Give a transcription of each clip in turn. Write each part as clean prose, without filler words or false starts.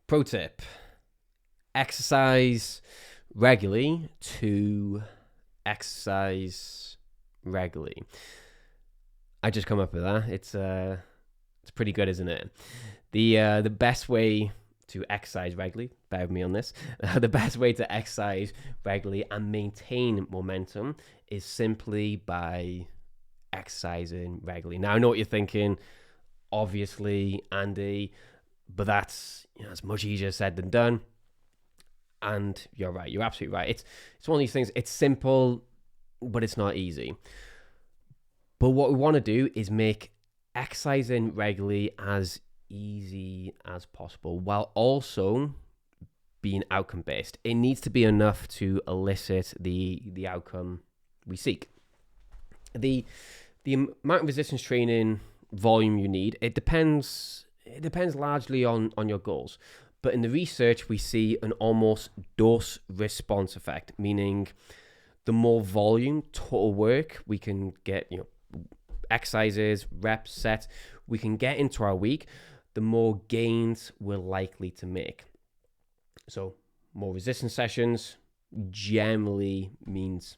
Pro tip: exercise regularly to exercise regularly. I just come up with that. It's pretty good, isn't it? The best way to exercise regularly, bear with me on this, the best way to exercise regularly and maintain momentum is simply by exercising regularly. Now, I know what you're thinking, obviously, Andy, but that's it's much easier said than done. And you're right, you're absolutely right. It's one of these things, it's simple, but it's not easy. But what we want to do is make exercising regularly as easy as possible while also being outcome based. It needs to be enough to elicit the outcome we seek. The amount of resistance training volume you need, it depends largely on your goals. But in the research, we see an almost dose response effect, meaning the more volume, total work we can get, exercises, reps, sets, we can get into our week, the more gains we're likely to make. So more resistance sessions generally means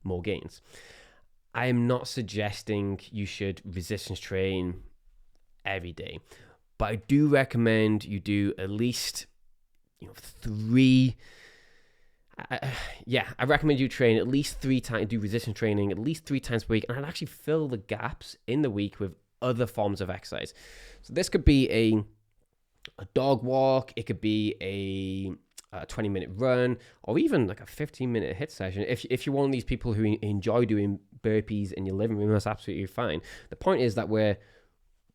more gains. I am not suggesting you should resistance train every day, but I do recommend you do at least three. I recommend you train at least 3 times, do resistance training at least 3 times per week, and I'd actually fill the gaps in the week with other forms of exercise. So this could be a dog walk, it could be a 20-minute run, or even like a 15-minute HIIT session. If you're one of these people who enjoy doing burpees in your living room, that's absolutely fine. The point is that we're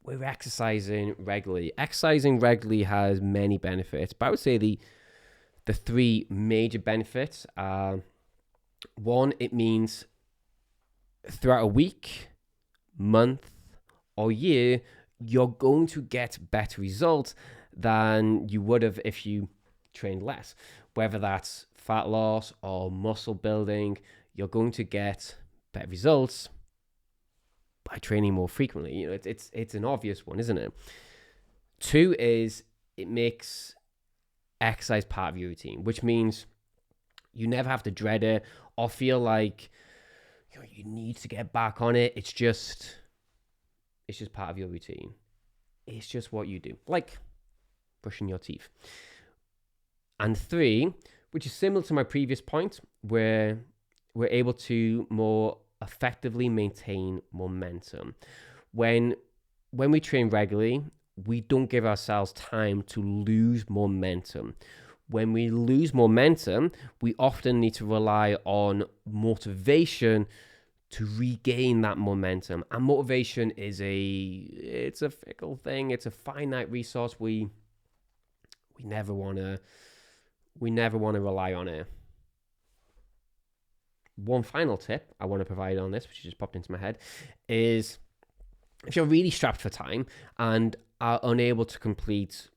exercising regularly. Exercising regularly has many benefits, but I would say the 3 major benefits are: 1, it means throughout a week, month, or year, you're going to get better results than you would have if you trained less. Whether that's fat loss or muscle building, you're going to get better results by training more frequently. It's an obvious one, isn't it? 2 is it makes exercise part of your routine, which means you never have to dread it or feel like you need to get back on it. It's just part of your routine. It's just what you do, like brushing your teeth. And 3, which is similar to my previous point, where we're able to more effectively maintain momentum. When we train regularly, we don't give ourselves time to lose momentum. When we lose momentum, we often need to rely on motivation to regain that momentum. And motivation is it's a fickle thing. It's a finite resource. We never want to rely on it. One final tip I want to provide on this, which just popped into my head, is if you're really strapped for time and are unable to complete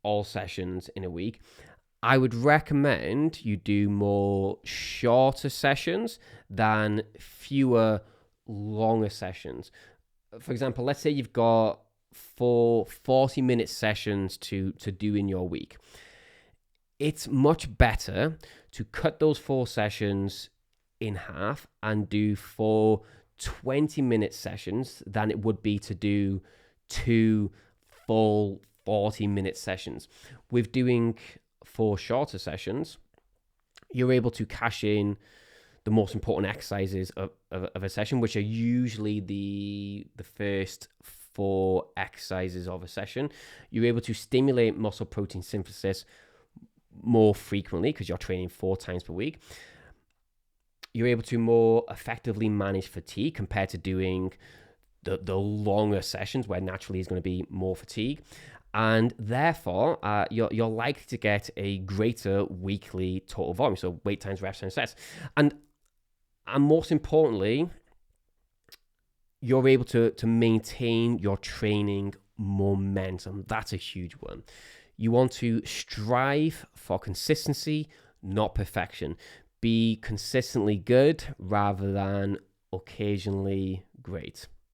all sessions in a week, I would recommend you do more shorter sessions than fewer longer sessions. For example, let's say you've got 4 40-minute sessions to do in your week. It's much better to cut those 4 sessions in half and do 4 20-minute sessions than it would be to do 2 full 40-minute sessions. With doing 4 shorter sessions, you're able to cash in the most important exercises of a session, which are usually the first 4 exercises of a session. You're able to stimulate muscle protein synthesis more frequently because you're training 4 times per week. You're able to more effectively manage fatigue compared to doing the longer sessions where naturally is going to be more fatigue. And therefore, you're likely to get a greater weekly total volume. So weight times reps times sets. And most importantly, you're able to maintain your training momentum. That's a huge one. You want to strive for consistency, not perfection. Be consistently good rather than occasionally great.